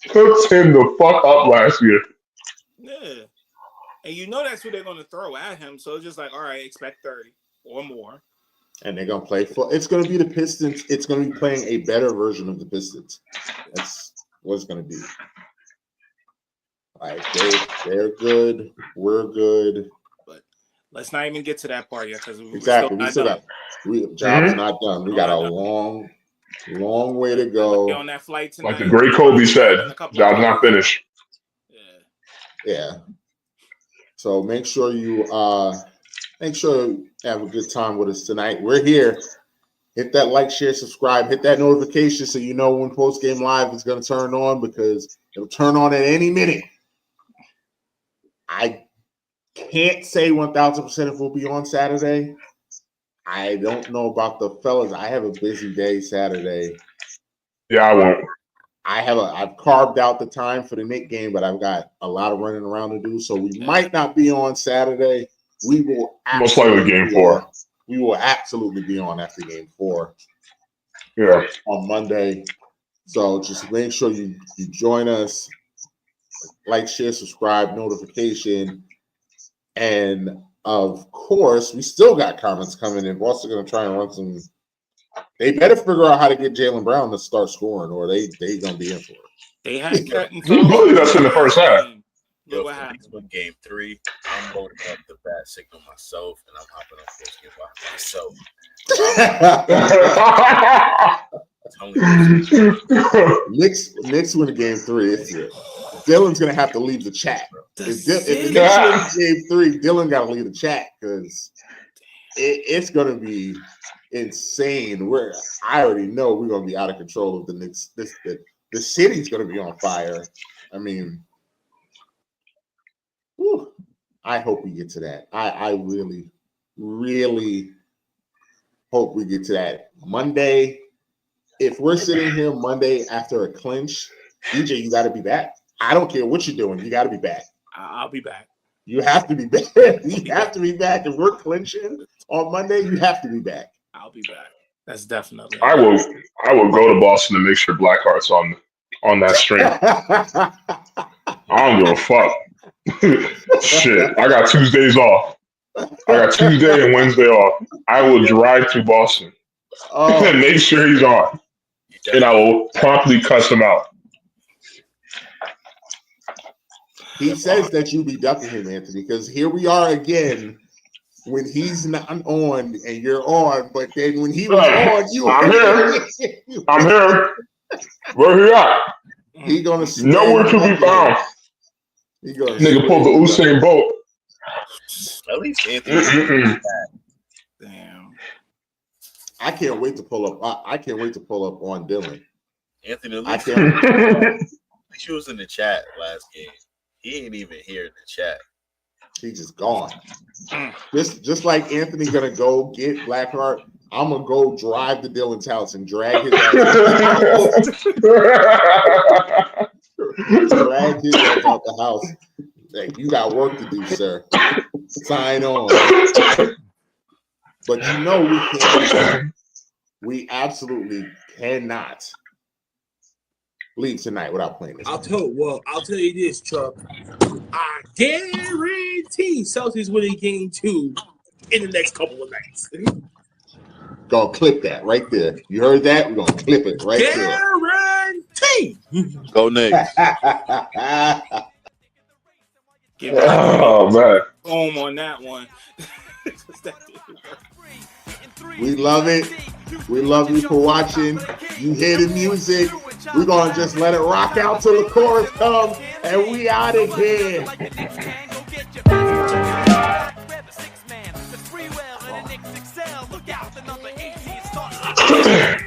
Cooked him the fuck up last year. Yeah. And you know that's who they're going to throw at him. So it's just like, all right, expect 30 or more. And they're gonna play for. It's gonna be the Pistons. It's gonna be playing a better version of the Pistons. That's what it's gonna be. Like they're good. We're good. But let's not even get to that part yet because Exactly. We still got. Job's not done. We got a long way to go. Get on that flight tonight. Like the great Kobe said, job's not finished. Yeah. So make sure you have a good time with us tonight. We're here. Hit that like, share, subscribe, hit that notification so you know when Post Game Live is going to turn on because it'll turn on at any minute. I can't say 1,000% if we'll be on Saturday. I don't know about the fellas. I have a busy day Saturday. Yeah, I won't. I've carved out the time for the Knicks game, but I've got a lot of running around to do. So we might not be on Saturday. We will most likely game 4. We will absolutely be on after game 4. Yeah. On Monday. So just make sure you join us. Like, share, subscribe, notification. And of course, we still got comments coming in. We're also going to try and run some. They better figure out how to get Jaylen Brown to start scoring, or they going to be in for it. They had cutting. Really, that's in the first half. Yo, what happened with game 3? I'm loading up the bat signal myself, and I'm hopping on Post Game by myself. Knicks win game 3. Dylan's gonna have to leave the chat. If the Knicks win game 3, Dylan got to leave the chat because it's gonna be insane. I already know we're gonna be out of control of the Knicks. The city's gonna be on fire. I mean. Whew, I hope we get to that. I really, really hope we get to that. Monday, if we're sitting here Monday after a clinch, DJ, you got to be back. I don't care what you're doing. You got to be back. I'll be back. You have to be back. You have to be back. If we're clinching on Monday, you have to be back. I'll be back. That's definitely. I will go to Boston to make sure Blackheart's on that stream. I don't give a fuck. Shit, I got Tuesdays off. I got Tuesday and Wednesday off. I will drive to Boston and make sure he's on, and I will promptly cuss him out. He says that you be ducking him, Anthony, because here we are again when he's not on and you're on, but then when he was on, I'm here. I'm here. Where he at? He gonna nowhere to be found. Nigga pulled the Usain Bolt. At least Anthony. Damn. I can't wait to pull up. I can't wait to pull up on Dylan. Anthony, at least he was in the chat last game. He ain't even here in the chat. He's just gone. Just like Anthony gonna go get Blackheart, I'm gonna go drive to Dylan's house and drag his ass. Drag his ass out the house. Like, you got work to do, sir. Sign on. But you know we can't. We absolutely cannot leave tonight without playing this. I'll tell you this, Chuck. I guarantee Celtics winning game 2 in the next couple of nights. Gonna clip that right there. You heard that? We're gonna clip it right guarantee. Go Knicks. Oh man. Home on that one. We love it. We love you for watching. You hear the music. We're gonna just let it rock out till the chorus comes, and we out of here. Look out, the number 18 starts.